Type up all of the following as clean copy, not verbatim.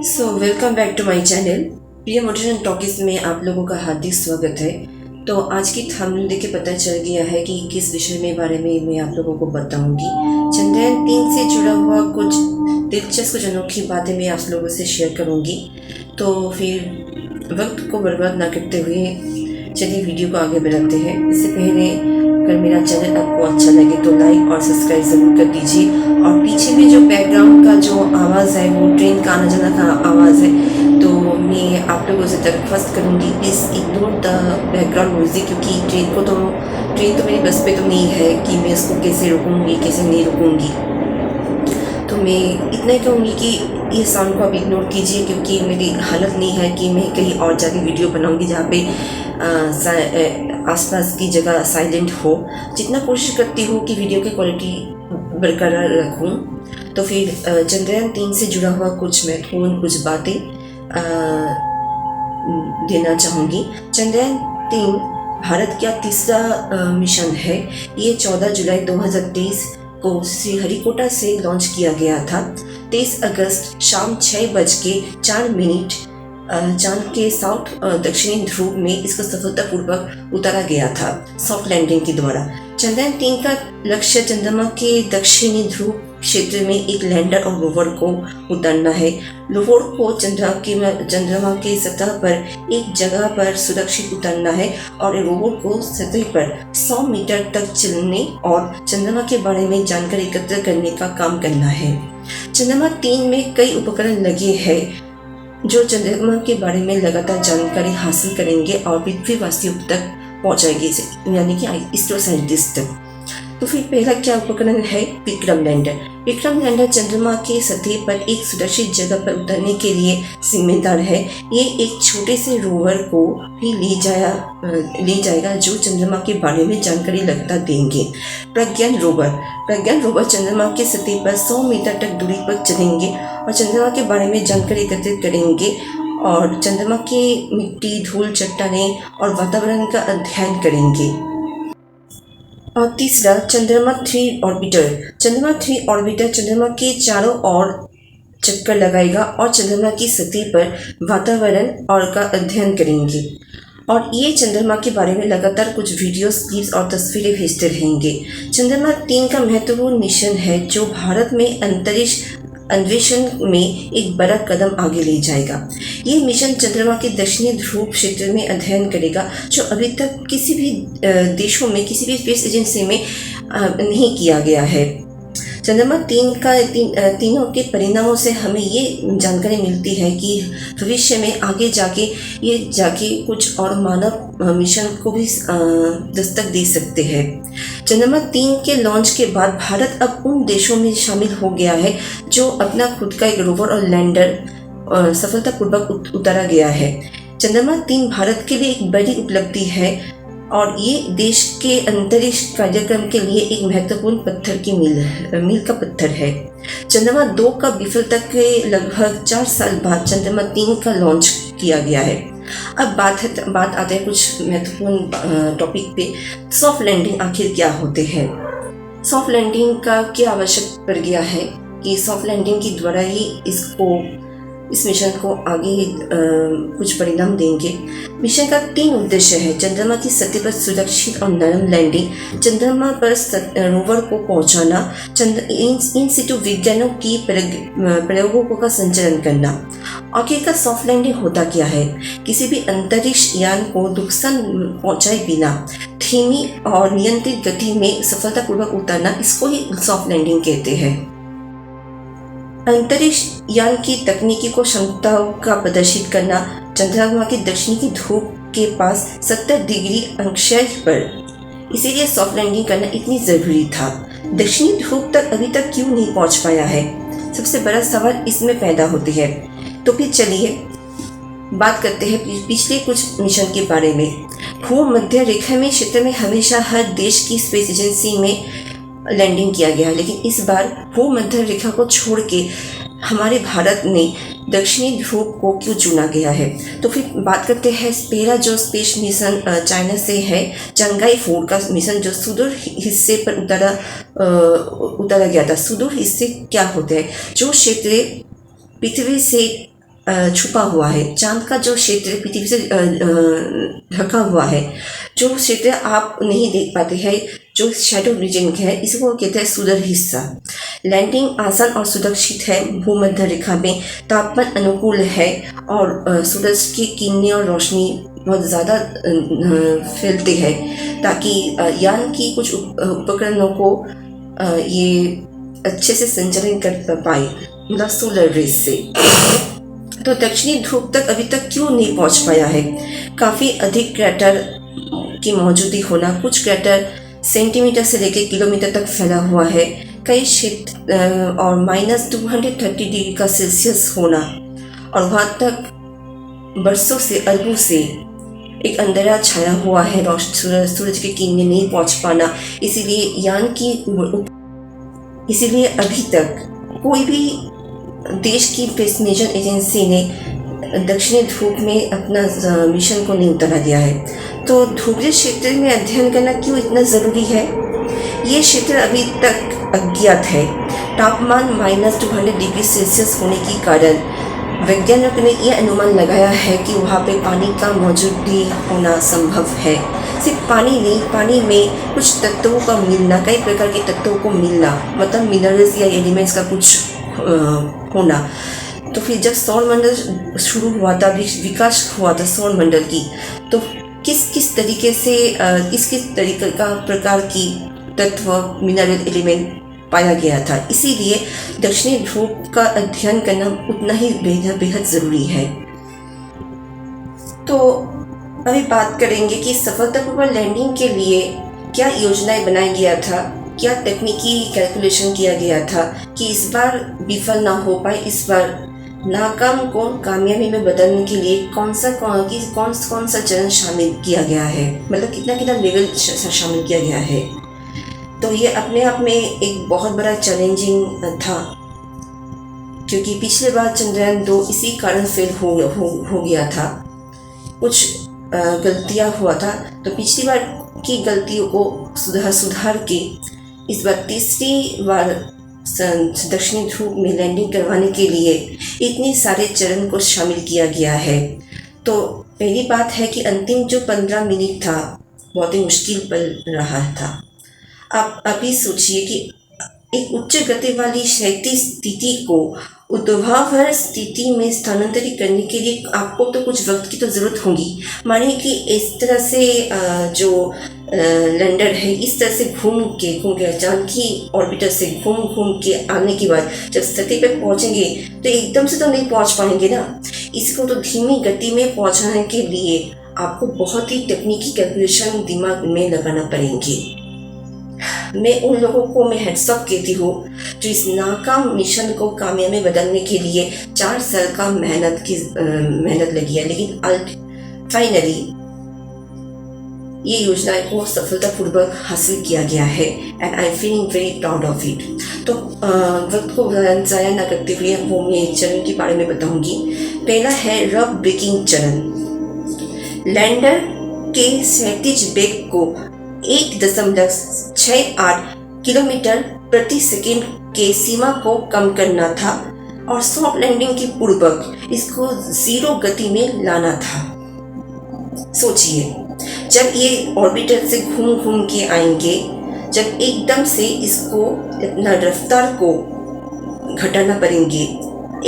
Welcome back to my channel Priya motivation talkies में आप लोगों का हार्दिक स्वागत है। तो आज की थंबनेल देख के पता चल गया है कि किस विषय में बारे में मैं आप लोगों को बताऊंगी। चंद्रयान 3 से जुड़ा हुआ कुछ दिलचस्प कुछ अनोखी बातें मैं आप लोगों से शेयर करूंगी। तो फिर वक्त को बर्बाद ना करते हुए चलिए वीडियो को आगे बढ़ाते हैं। इससे पहले अगर मेरा चैनल आपको अच्छा लगे तो लाइक और सब्सक्राइब ज़रूर कर दीजिए। और पीछे में जो बैकग्राउंड का जो आवाज़ है वो ट्रेन का आना जाना का आवाज़ है, तो मैं आप लोगों से दरख्वास्त करूँगी please ignore the background music, क्योंकि ट्रेन तो मेरी बस पे तो नहीं है कि मैं उसको कैसे रोकूँगी कैसे नहीं रोकूँगी। तो मैं इतना ही कहूँगी कि ये साउंड को आप इग्नोर कीजिए, क्योंकि मेरी हालत नहीं है कि मैं कहीं और जाके वीडियो बनाऊँगी जहाँ पे आसपास की जगह साइलेंट हो। जितना कोशिश करती हूँ कि वीडियो की क्वालिटी बरकरार रखूँ। तो फिर चंद्रयान 3 से जुड़ा हुआ कुछ महत्वपूर्ण कुछ बातें देना चाहूँगी। चंद्रयान 3 भारत का तीसरा मिशन है। ये 14 जुलाई 2023 को श्रीहरिकोटा से लॉन्च किया गया था। 23 अगस्त शाम 6:04 चांद के साउथ दक्षिणी ध्रुव में इसको सफलतापूर्वक उतारा गया था सॉफ्ट लैंडिंग के द्वारा। चंद्रयान 3 का लक्ष्य चंद्रमा के दक्षिणी ध्रुव क्षेत्र में एक लैंडर और रोवर को उतारना है। रोवर को चंद्रमा के सतह पर एक जगह पर सुरक्षित उतारना है और रोवर को सतह पर 100 मीटर तक चलने और चंद्रमा के बारे में जानकारी एकत्र करने का काम करना है। चंद्रमा 3 में कई उपकरण लगे हैं जो चंद्रमा के बारे में लगातार जानकारी हासिल करेंगे और पृथ्वीवासियों तक पहुंचाएंगे, यानी कि इसरो साइंटिस्ट तक। तो फिर पहला क्या उपकरण है? विक्रम लैंडर। विक्रम लैंडर चंद्रमा के सतह पर एक सुरक्षित जगह पर उतरने के लिए जिम्मेदार है। ये एक छोटे से रोवर को भी ले जाएगा जो चंद्रमा के बारे में जानकारी लगातार देंगे। प्रज्ञान रोवर चंद्रमा के सतह पर 100 मीटर तक दूरी पर चलेंगे और चंद्रमा के बारे में जानकारी एकत्रित करेंगे और चंद्रमा की मिट्टी, धूल, चट्टानें और वातावरण का अध्ययन करेंगे। और तीसरा चंद्रमा 3 ऑर्बिटर चंद्रमा के चारों ओर चक्कर लगाएगा और चंद्रमा की सतह पर वातावरण और का अध्ययन करेंगे और ये चंद्रमा के बारे में लगातार कुछ वीडियोस, क्लिप्स और तस्वीरें भेजते रहेंगे। चंद्रमा 3 का महत्वपूर्ण मिशन है जो भारत में अंतरिक्ष अन्वेषण में एक बड़ा कदम आगे ले जाएगा। ये मिशन चंद्रमा के दक्षिणी ध्रुव क्षेत्र में अध्ययन करेगा जो अभी तक किसी भी देशों में, किसी भी स्पेस एजेंसी में नहीं किया गया है। चंद्रमा 3 का तीनों के परिणामों से हमें ये जानकारी मिलती है कि भविष्य में आगे जाके कुछ और मानव मिशन को भी दस्तक दे सकते हैं। चंद्रमा 3 के लॉन्च के बाद भारत अब उन देशों में शामिल हो गया है जो अपना खुद का एक रोवर और लैंडर सफलतापूर्वक उतारा गया है। चंद्रमा 3 भारत के लिए एक बड़ी उपलब्धि है और ये देश के अंतरिक्ष कार्यक्रम के लिए एक महत्वपूर्ण पत्थर की मील का पत्थर है। चंद्रमा 2 का विफलता के लगभग 4 साल बाद चंद्रमा 3 का लॉन्च किया गया है। अब बात आते हैं कुछ महत्वपूर्ण टॉपिक पे। सॉफ्ट लैंडिंग आखिर क्या होते हैं? सॉफ्ट लैंडिंग का क्या आवश्यक पड़ गया है कि सॉफ्ट लैंडिंग के द्वारा ही इस मिशन को आगे कुछ परिणाम देंगे। मिशन का 3 उद्देश्य है। चंद्रमा की सतह पर सुरक्षित और नरम लैंडिंग, चंद्रमा पर रोवर को पहुंचाना, इन सिटू विज्ञानों की प्रयोगों का संचालन करना। आखिरकार सॉफ्ट लैंडिंग होता क्या है? किसी भी अंतरिक्ष यान को नुकसान पहुंचाए बिना धीमी और नियंत्रित गति में सफलतापूर्वक उतारना, इसको ही सॉफ्ट लैंडिंग कहते हैं। अंतरिक्ष यान की तकनीकी को क्षमताओं का प्रदर्शित करना। चंद्रमा के दक्षिणी ध्रुव के पास 70 डिग्री अंशाय पर, इसीलिए सॉफ्ट लैंडिंग करना इतनी जरूरी था। दक्षिणी ध्रुव तक अभी तक क्यों नहीं पहुंच पाया है? सबसे बड़ा सवाल इसमें पैदा होती है। तो फिर चलिए बात करते हैं पिछले कुछ मिशन के बारे में। भूमध्य रेखा में क्षेत्र में हमेशा हर देश की स्पेस एजेंसी में लैंडिंग किया गया है, लेकिन इस बार भूमध्य रेखा को छोड़ के हमारे भारत ने दक्षिणी ध्रुव को क्यों चुना गया है? तो फिर बात करते हैं पहला जो स्पेस मिशन चाइना से है, चंगाई 4 का मिशन जो सुदूर हिस्से पर उतारा गया था। सुदूर हिस्से क्या होते हैं? जो क्षेत्र पृथ्वी से छुपा हुआ है। चांद का जो क्षेत्र पृथ्वी से ढका हुआ है, जो क्षेत्र आप नहीं देख पाते हैं, जो शैडो रीजन है, इसको कहते हैं सुदूर हिस्सा। लैंडिंग आसान और सुरक्षित है। भूमध्य रेखा में तापमान अनुकूल है और सूरज की किरणें और रोशनी बहुत ज़्यादा फैलती है, ताकि यान की कुछ उपकरणों को ये अच्छे से संचालन कर पाए, मतलब सोलर रेस से। तो दक्षिणी ध्रुव तक अभी तक क्यों नहीं पहुंच पाया है? काफ़ी अधिक क्रेटर की मौजूदगी होना, कुछ क्रेटर सेंटीमीटर से लेकर किलोमीटर तक फैला हुआ है, कई क्षेत्र और -230 डिग्री का सेल्सियस होना, और वहाँ तक बरसों से अरबों से एक अंधेरा छाया हुआ है, सूरज की किरणें नहीं पहुँच पाना। इसीलिए अभी तक कोई भी देश की स्पेस मिशन एजेंसी ने दक्षिणी ध्रुव में अपना मिशन को नहीं उतारा दिया है। तो ध्रुवीय क्षेत्र में अध्ययन करना क्यों इतना ज़रूरी है? ये क्षेत्र अभी तक अज्ञात है। तापमान -200 डिग्री सेल्सियस होने के कारण वैज्ञानिकों ने यह अनुमान लगाया है कि वहाँ पे पानी का मौजूदगी होना संभव है। सिर्फ पानी नहीं, पानी में कुछ तत्वों का मिलना, कई प्रकार के तत्वों को मिलना, मतलब मिनरल्स या एलिमेंट्स का कुछ होना। तो फिर जब सौरमंडल शुरू हुआ था, विकास हुआ था सौरमंडल की, तो किस तरीके से किस तरीके का प्रकार की तत्व, मिनरल एलिमेंट पाया गया था। इसीलिए दक्षिणी ध्रुव का अध्ययन करना उतना ही बेहद ज़रूरी है। तो अभी बात करेंगे कि सफलतापूर्वक लैंडिंग के लिए क्या योजनाएं बनाया गया था, क्या तकनीकी कैलकुलेशन किया गया था कि इस बार विफल ना हो पाए। इस बार नाकाम को कामयाबी में बदलने के लिए कौन सा चरण शामिल किया गया है, मतलब कितना लेवल शामिल किया गया है। तो ये अपने आप में एक बहुत बड़ा चैलेंजिंग था, क्योंकि पिछले बार चंद्रयान 2 इसी कारण फेल हो गया था, कुछ गलतियां हुआ था। तो पिछली बार की गलतियों को सुधार के इस बार तीसरी बार दक्षिणी ध्रुव में लैंडिंग करवाने के लिए इतने सारे चरण को शामिल किया गया है। तो पहली बात है कि अंतिम जो 15 मिनट था बहुत ही मुश्किल पल रहा था। आप अभी सोचिए कि एक उच्च गति वाली क्षैतिज स्थिति को ऊर्ध्वाधर स्थिति में स्थानांतरित करने के लिए आपको तो कुछ वक्त की तो ज़रूरत होगी। मानिए कि इस तरह से जो लैंडर है, इस तरह से घूम के चांद की ऑर्बिटर से घूम के आने के बाद जब सतह पे पहुंचेंगे तो एकदम से तो नहीं पहुंच पाएंगे ना। इसको तो धीमी गति में पहुंचाने के लिए आपको बहुत ही तकनीकी कैलकुलेशन दिमाग में लगाना पड़ेंगे। मैं उन लोगों को हेड्स अप कहती हूँ जो इस नाकाम मिशन को कामयाबी बदलने के लिए 4 साल का मेहनत लगी है, लेकिन फाइनली ये योजना को सफलतापूर्वक हासिल किया गया है and I am feeling very proud of it. तो वक्त को ज़ाया न करते हुए वो मैं चरण के बारे में बताऊंगी। पहला है रफ ब्रेकिंग चरण। लैंडर के क्षैतिज वेग को 1.68 किलोमीटर प्रति सेकेंड के सीमा को कम करना था और सॉफ्ट लैंडिंग के पूर्वक इसको 0 गति में लाना था। सोचिए, जब ये ऑर्बिटर से घूम के आएंगे, जब एकदम से इसको अपना रफ्तार को घटाना पड़ेंगे,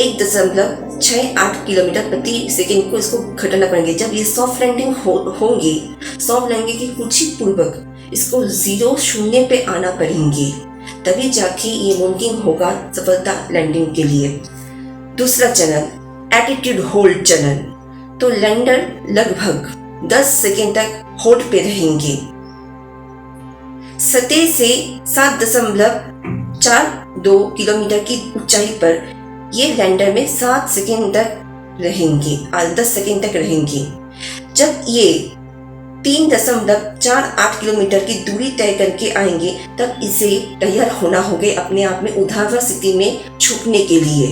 1.68 किलोमीटर प्रति सेकेंड को इसको घटाना पड़ेंगे। जब ये सॉफ्ट लैंडिंग होंगे, सॉफ्ट लैंडिंग के कुछ ही पूर्वक इसको 0 पे आना पड़ेंगे, तभी जाके ये मुमकिन होगा सफलता लैंडिंग के लिए। दूसरा चरण एटीट्यूड होल्ड चरण। तो लैंडर लगभग 10 सेकेंड तक होल्ड पे रहेंगे। सतह से 7.42 किलोमीटर की ऊंचाई पर ये लैंडर में 7 सेकेंड तक रहेंगे, 10 सेकेंड तक रहेंगे। जब ये 3.48 किलोमीटर की दूरी तय करके आएंगे, तब इसे तैयार होना होगा अपने आप में ऊर्ध्वाधर स्थिति में छुपने के लिए।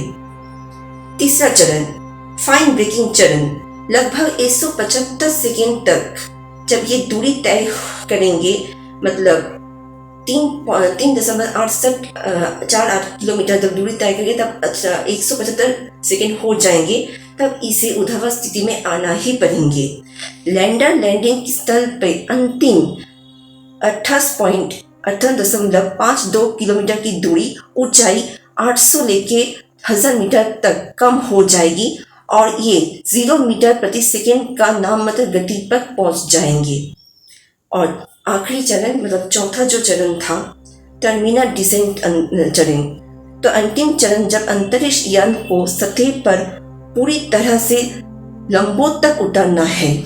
तीसरा चरण फाइन ब्रेकिंग चरण। लगभग 175 सेकेंड तक जब ये दूरी तय करेंगे, मतलब 3.48 किलोमीटर तक दूरी तय करेंगे, तब 175 सेकेंड हो जाएंगे। तब इसे ऊर्ध्वाधर स्थिति में आना ही पड़ेंगे। लैंडर लैंडिंग स्थल पर अंतिम 28.52 किलोमीटर की दूरी, ऊंचाई 800 लेके 1000 मीटर तक कम हो जाएगी और ये 0 मीटर प्रति सेकेंड का नाममात्र गति पर पहुंच जाएंगे। और आखिरी चरण मतलब चौथा जो चरण था, टर्मिनल डिसेंट चरण, तो अंतिम चरण जब अंतरिक्ष यान को सतह पर पूरी तरह से लंबों तक उतारना है।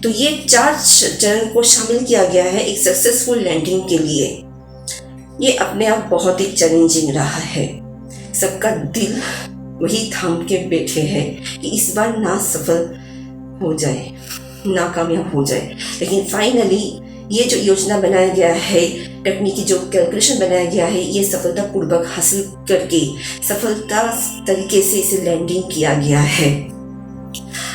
तो ये 4 चरण को शामिल किया गया है एक सक्सेसफुल लैंडिंग के लिए। ये अपने आप बहुत ही चैलेंजिंग रहा है। सबका दिल वही थाम के बैठे हैं कि इस बार ना सफल हो जाए, नाकामयाब हो जाए। लेकिन फाइनली ये जो योजना बनाया गया है, तकनीकी जो कैलकुलेशन बनाया गया है, ये सफलतापूर्वक हासिल करके सफलता तरीके से इसे लैंडिंग किया गया है।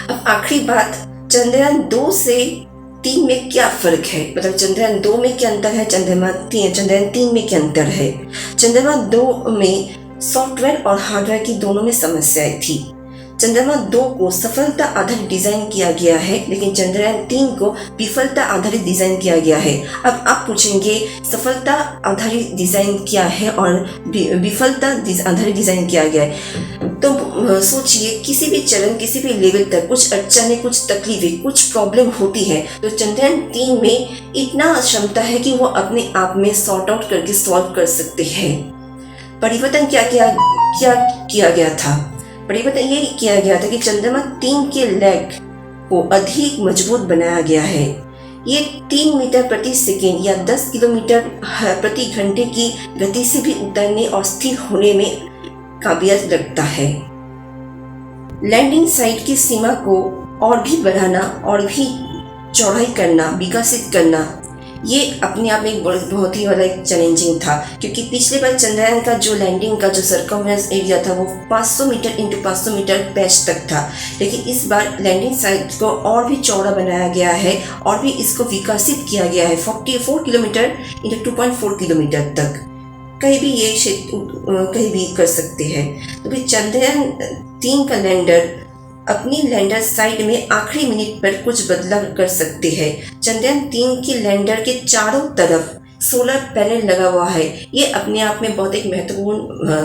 अब आखिरी बात, चंद्रयान 2 से 3 में क्या फर्क है, मतलब चंद्रयान 2 में क्या अंतर है, चंद्रयान 3 में क्या अंतर है। चंद्रयान 2 में सॉफ्टवेयर और हार्डवेयर की दोनों में समस्याएं थी। चंद्रयान 2 को सफलता आधारित डिजाइन किया गया है, लेकिन चंद्रयान 3 को विफलता आधारित डिजाइन किया गया है। अब आप पूछेंगे सफलता आधारित डिजाइन क्या है और विफलता आधारित डिजाइन किया गया है। तो सोचिए, किसी भी चरण, किसी भी लेवल तक कुछ अड़चने, कुछ तकलीफें, कुछ प्रॉब्लम होती है, तो चंद्रयान 3 में इतना क्षमता है कि वो अपने आप में सॉर्ट आउट करके सॉल्व कर सकते हैं। परिवर्तन क्या किया गया था? परिवर्तन ये किया गया था कि चंद्रयान 3 के लेग को अधिक मजबूत बनाया गया है। ये 3 मीटर प्रति सेकेंड या 10 किलोमीटर प्रति घंटे की गति से भी उतरने और स्थिर होने में काबिलियत रखता है। लैंडिंग साइट की सीमा को और भी बढ़ाना और भी चौड़ाई करना, विकसित करना, ये अपने आप में एक बहुत ही बड़ा एक चैलेंजिंग था, क्योंकि पिछले बार चंद्रयान का जो लैंडिंग का जो सर्कमफरेंस एरिया था वो 500 मीटर इंटू 500 मीटर पैच तक था। लेकिन इस बार लैंडिंग साइट को और भी चौड़ा बनाया गया है और भी इसको विकसित किया गया है 44 किलोमीटर इंटू 2.4 किलोमीटर तक। कहीं भी ये कहीं भी कर सकते हैं। तो फिर चंद्रयान 3 का लैंडर अपनी लैंडर साइट में आखिरी मिनट पर कुछ बदलाव कर सकते हैं। चंद्रयान 3 के लैंडर के चारों तरफ सोलर पैनल लगा हुआ है। ये अपने आप में बहुत एक महत्वपूर्ण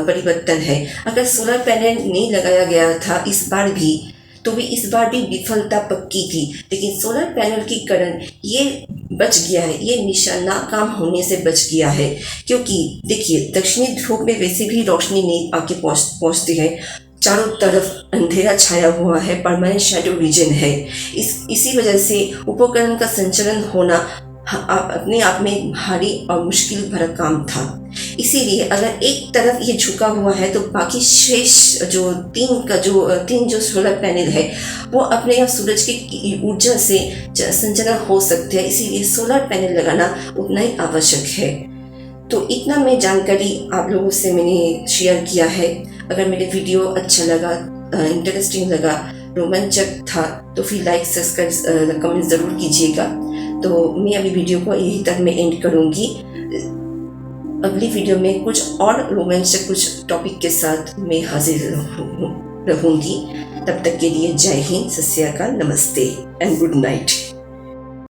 परिवर्तन है। अगर सोलर पैनल नहीं लगाया गया था इस बार भी, तो भी इस बार भी विफलता पक्की थी। लेकिन सोलर पैनल के कारण ये बच गया है, ये मिशन नाकाम होने से बच गया है। क्योंकि देखिए, दक्षिणी ध्रुव में वैसे भी रोशनी नहीं आके पहुँचती है, चारों तरफ अंधेरा छाया हुआ है, परमानेंट शैडो रीजन है। इसी वजह से उपकरण का संचालन होना अपने आप में भारी और मुश्किल भरा काम था। इसीलिए अगर एक तरफ ये झुका हुआ है तो बाकी शेष जो तीन जो सोलर पैनल है वो अपने आप सूरज की ऊर्जा से संचालन हो सकते हैं। इसीलिए सोलर पैनल लगाना उतना ही आवश्यक है। तो इतना मैं जानकारी आप लोगों से मैंने शेयर किया है। अगर मेरे वीडियो अच्छा लगा, इंटरेस्टिंग लगा, रोमांचक था, तो फिर लाइक, सब्सक्राइब, कमेंट ज़रूर कीजिएगा। तो मैं अभी वीडियो को यहीं तक मैं एंड करूँगी। अगली वीडियो में कुछ और रोमांचक कुछ टॉपिक के साथ मैं हाजिर रहूँगी। तब तक के लिए जय हिंद, सत श्री अकाल, नमस्ते एंड गुड नाइट।